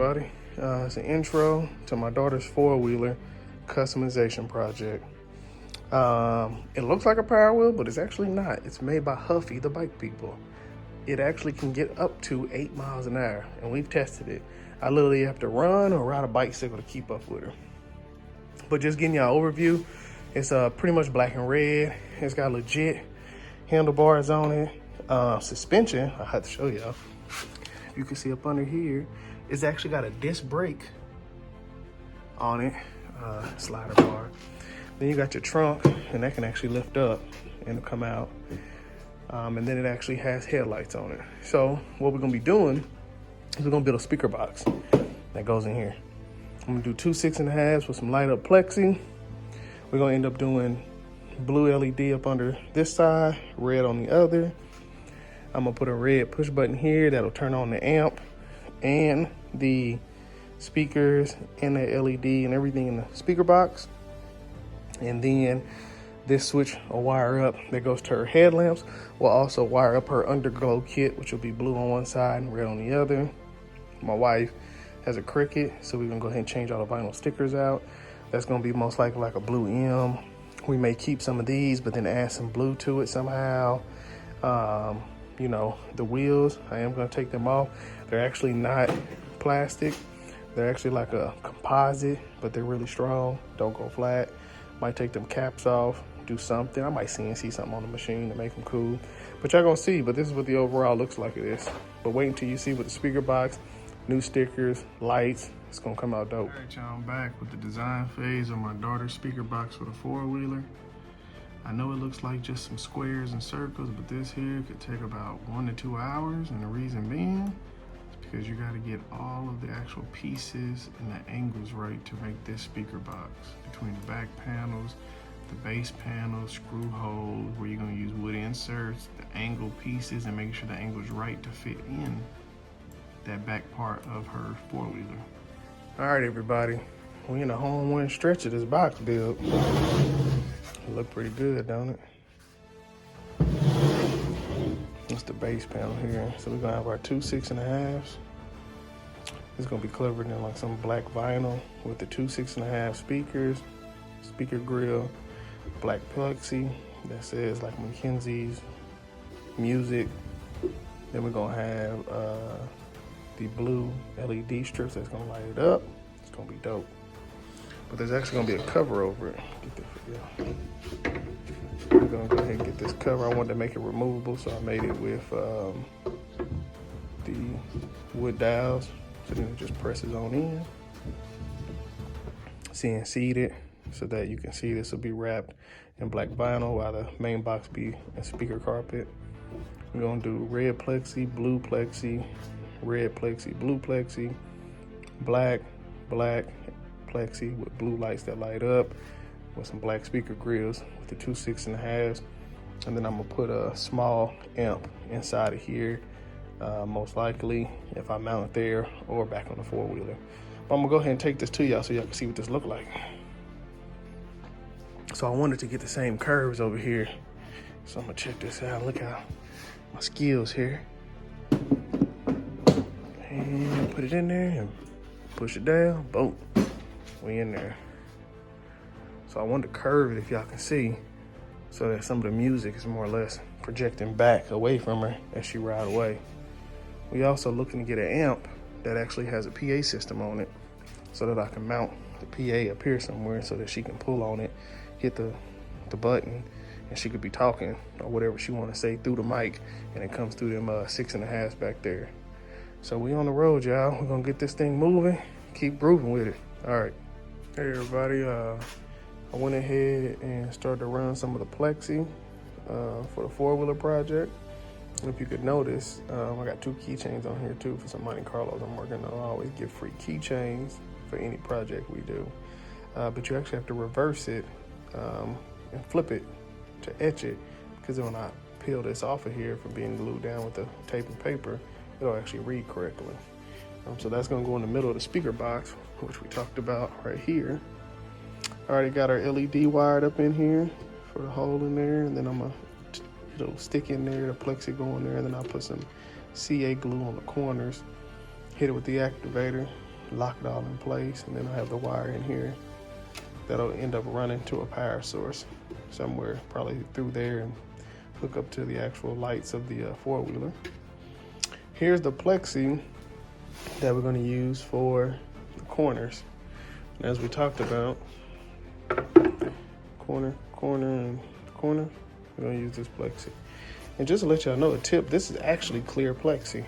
everybody. It's an intro to my daughter's four-wheeler customization project. It looks like a Power Wheel, but it's actually not. It's made by Huffy, the bike people. It actually can get up to 8 miles an hour, and we've tested it. I literally have to run or ride a bicycle to keep up with her. But just getting y'all overview, it's pretty much black and red. It's got legit handlebars on it. Suspension, I have to show y'all. You can see up under here, it's actually got a disc brake on it, slider bar. Then you got your trunk, and that can actually lift up and come out. And then it actually has headlights on it. So what we're gonna be doing is we're gonna build a speaker box that goes in here. I'm gonna do 2 6.5s with some light up plexi. We're gonna end up doing blue LED up under this side, red on the other. I'm gonna put a red push button here that'll turn on the amp and the speakers and the LED and everything in the speaker box. And then this switch will wire up that goes to her headlamps. We'll also wire up her underglow kit, which will be blue on one side and red on the other. My wife has a Cricut, so we're gonna go ahead and change all the vinyl stickers out. That's gonna be most likely like a blue M. We may keep some of these, but then add some blue to it somehow. You know, the wheels, I am gonna take them off. They're actually not plastic. They're actually like a composite, but they're really strong, don't go flat. Might take them caps off, do something. I might CNC something on the machine to make them cool. But y'all gonna see, but this is what the overall looks like it is. But wait until you see with the speaker box, new stickers, lights, it's gonna come out dope. All right, y'all, I'm back with the design phase of my daughter's speaker box for the four-wheeler. I know it looks like just some squares and circles, but this here could take about 1 to 2 hours. And the reason being is because you gotta get all of the actual pieces and the angles right to make this speaker box. Between the back panels, the base panels, screw holes, where you're gonna use wood inserts, the angle pieces, and making sure the angle's right to fit in that back part of her four-wheeler. All right, everybody. We in a home run stretch of this box build. It look pretty good, don't it? That's the base panel here. So we're gonna have our 2 6.5s. It's gonna be covered in like some black vinyl with the 2 6.5 speakers, speaker grill, black plexi that says like Mackenzie's music. Then we're gonna have the blue LED strips that's gonna light it up. It's gonna be dope. But there's actually gonna be a cover over it. Get this for y'all. We're gonna go ahead and get this cover. I wanted to make it removable, so I made it with the wood dowels. So then it just presses on in. CNC'd it so that you can see this will be wrapped in black vinyl while the main box be a speaker carpet. We're gonna do red plexi, blue plexi, red plexi, blue plexi, black plexi with blue lights that light up with some black speaker grills with the 2 6.5s. And then I'm gonna put a small amp inside of here, most likely if I mount it there or back on the four-wheeler. But I'm gonna go ahead and take this to y'all so y'all can see what this look like. So I wanted to get the same curves over here. So I'm gonna check this out. Look how my skills here. And put it in there and push it down, boom, we in there. So I want to curve it, if y'all can see, so that some of the music is more or less projecting back away from her as she ride away. We also looking to get an amp that actually has a PA system on it so that I can mount the PA up here somewhere so that she can pull on it, hit the button, and she could be talking or whatever she want to say through the mic, and it comes through them 6.5s back there. So we on the road, y'all. We're gonna get this thing moving, keep grooving with it. All right. Hey everybody, I went ahead and started to run some of the plexi for the four-wheeler project. If you could notice, I got 2 keychains on here too for some Monte Carlos I'm working on. I always give free keychains for any project we do. But you actually have to reverse it and flip it to etch it, because when I peel this off of here from being glued down with the tape and paper, it'll actually read correctly. So that's gonna go in the middle of the speaker box, which we talked about right here. I already got our LED wired up in here for the hole in there, and then I'm gonna stick in there, the plexi go in there, and then I'll put some CA glue on the corners, hit it with the activator, lock it all in place, and then I have the wire in here that'll end up running to a power source somewhere, probably through there, and hook up to the actual lights of the four-wheeler. Here's the plexi that we're going to use for the corners. And as we talked about, corner, and corner, we're going to use this plexi. And just to let y'all know a tip, this is actually clear plexi.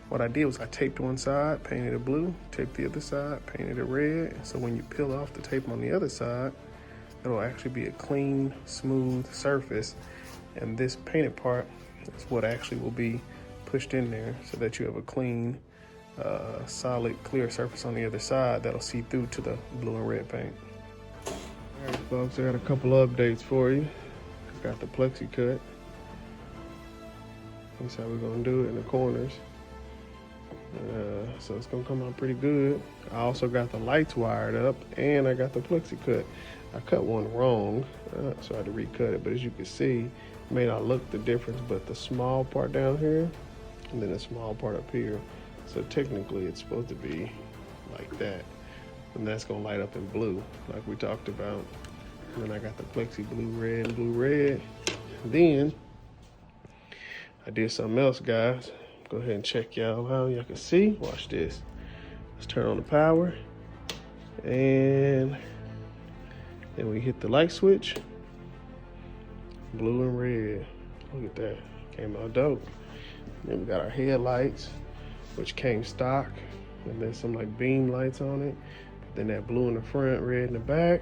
What I did was I taped one side, painted it blue, taped the other side, painted it red. So when you peel off the tape on the other side, it'll actually be a clean, smooth surface. And this painted part is what actually will be pushed in there so that you have a clean, solid, clear surface on the other side that'll see through to the blue and red paint. All right, folks, I got a couple updates for you. Got the plexi cut. That's how we're gonna do it in the corners. So it's gonna come out pretty good. I also got the lights wired up and I got the plexi cut. I cut one wrong, so I had to recut it, but as you can see, it may not look the difference, but the small part down here and then the small part up here. So technically it's supposed to be like that. And that's gonna light up in blue, like we talked about. And then I got the plexi blue, red, and blue, red. And then I did something else, guys. Go ahead and check y'all out. Y'all can see, watch this. Let's turn on the power. And then we hit the light switch. Blue and red. Look at that, came out dope. Then we got our headlights, which came stock. And then some like beam lights on it. Then that blue in the front, red in the back.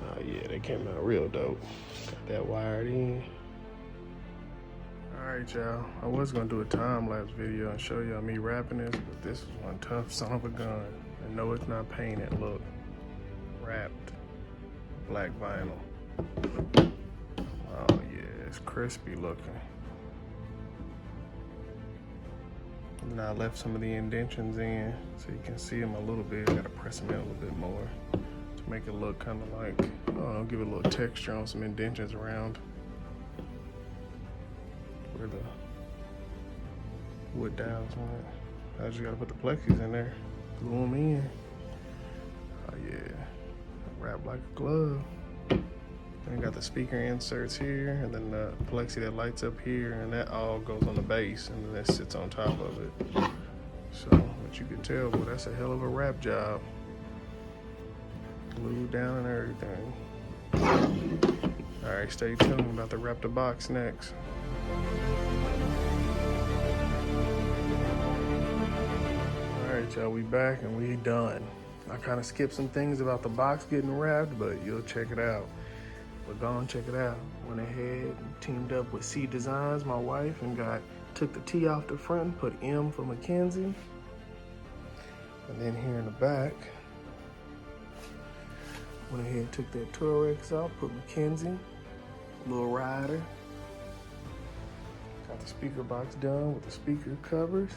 Oh yeah, they came out real dope. Got that wired in. All right, y'all. I was gonna do a time-lapse video and show y'all me wrapping this, but this is one tough son of a gun. And no, it's not painted. Look, wrapped black vinyl. Oh yeah, it's crispy looking. And I left some of the indentions in so you can see them a little bit. I gotta press them in a little bit more to make it look kind of like, oh, give it a little texture on some indentions around where the wood dowels went. I just gotta put the plexis in there, glue them in. Oh yeah, wrap like a glove. And got the speaker inserts here, and then the plexi that lights up here, and that all goes on the base, and then that sits on top of it. So, what you can tell, well, that's a hell of a wrap job. Glued down and everything. All right, stay tuned. I'm about to wrap the box next. All right, y'all, we back and we done. I kind of skipped some things about the box getting wrapped, but you'll check it out. But go and check it out. Went ahead and teamed up with C Designs, my wife, and took the T off the front and put M for Mackenzie. And then here in the back, went ahead and took that Tourex out, put Mackenzie, little rider. Got the speaker box done with the speaker covers.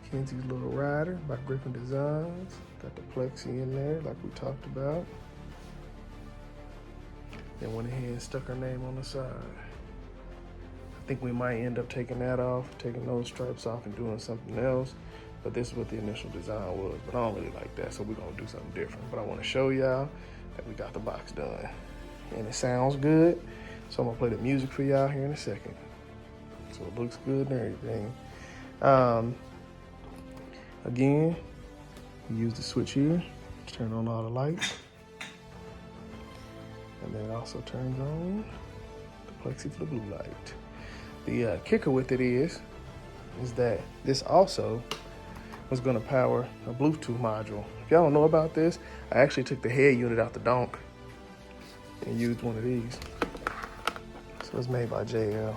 Mackenzie's little rider by Griffin Designs. Got the plexi in there like we talked about. Then went ahead and stuck her name on the side. I think we might end up taking that off, taking those stripes off and doing something else. But this is what the initial design was. But I don't really like that, so we're gonna do something different. But I wanna show y'all that we got the box done. And it sounds good. So I'm gonna play the music for y'all here in a second. So it looks good and everything. Again, you use the switch here to turn on all the lights. And then it also turns on the plexi for the blue light. The kicker with it is that this also was gonna power a Bluetooth module. If y'all don't know about this, I actually took the head unit out the donk and used one of these. So it's made by JL.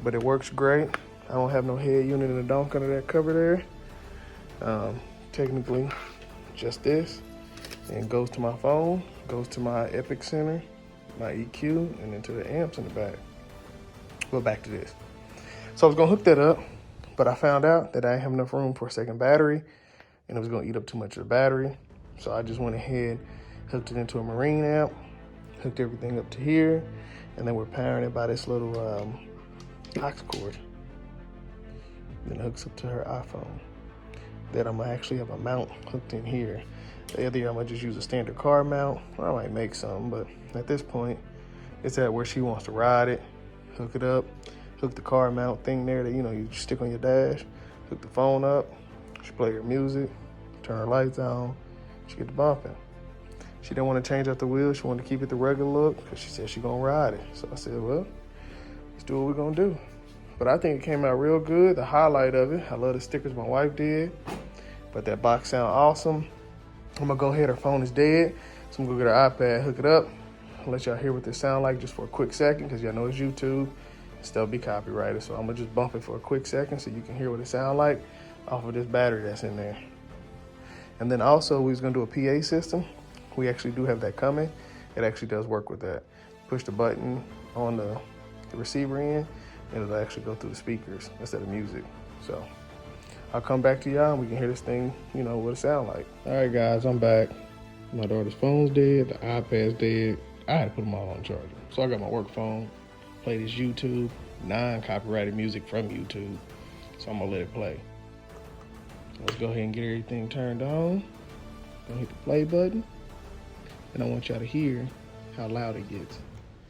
But it works great. I don't have no head unit in the donk under that cover there. Technically, just this. And goes to my phone, goes to my Epic Center, my EQ, and then to the amps in the back. Well, back to this. So I was gonna hook that up, but I found out that I didn't have enough room for a second battery, and it was gonna eat up too much of the battery. So I just went ahead, hooked it into a Marine amp, hooked everything up to here, and then we're powering it by this little aux cord. Then it hooks up to her iPhone. Then I'm gonna actually have a mount hooked in here. The other year I'm gonna just use a standard car mount. I might make some, but at this point, it's at where she wants to ride it, hook it up, hook the car mount thing there that you stick on your dash, hook the phone up, she play her music, turn her lights on, she get the bumping. She didn't want to change out the wheels, she wanted to keep it the regular look because she said she gonna ride it. So I said, well, let's do what we're gonna do. But I think it came out real good. The highlight of it, I love the stickers my wife did, but that box sound awesome. I'm gonna go ahead, her phone is dead, so I'm gonna go get her iPad, hook it up, I'll let y'all hear what this sound like just for a quick second, because y'all know it's YouTube, still be copyrighted. So I'm gonna just bump it for a quick second so you can hear what it sound like off of this battery that's in there. And then also we was gonna do a PA system. We actually do have that coming. It actually does work with that. Push the button on the receiver end, and it'll actually go through the speakers instead of music. So I'll come back to y'all and we can hear this thing, what it sound like. All right, guys, I'm back. My daughter's phone's dead, the iPad's dead. I had to put them all on charger. So I got my work phone, play this YouTube, non-copyrighted music from YouTube. So I'm gonna let it play. Let's go ahead and get everything turned on. Gonna hit the play button. And I want y'all to hear how loud it gets.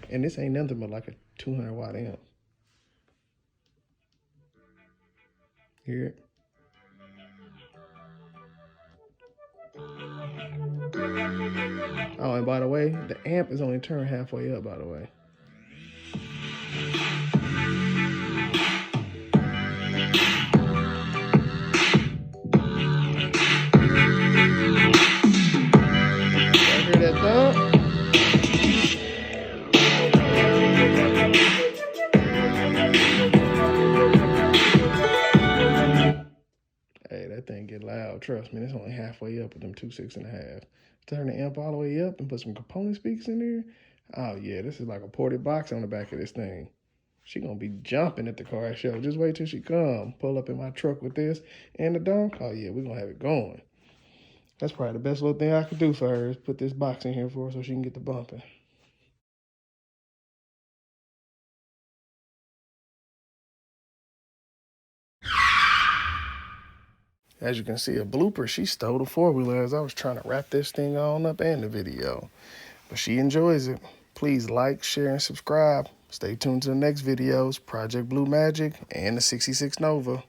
And this ain't nothing but like a 200 watt amp. Hear it? Oh, and by the way, the amp is only turned halfway up, by the way. Y'all hear that thump? Hey, that thing get loud. Trust me, it's only halfway up with them 2 6.5. Turn the amp all the way up and put some component speakers in there. Oh yeah, this is like a ported box on the back of this thing. She gonna be jumping at the car show. Just wait till she come. Pull up in my truck with this and the donk. Oh yeah, we're gonna have it going. That's probably the best little thing I could do for her is put this box in here for her so she can get the bumping. As you can see, a blooper, she stole the four-wheeler as I was trying to wrap this thing on up and the video. But she enjoys it. Please like, share, and subscribe. Stay tuned to the next videos, Project Blue Magic and the 66 Nova.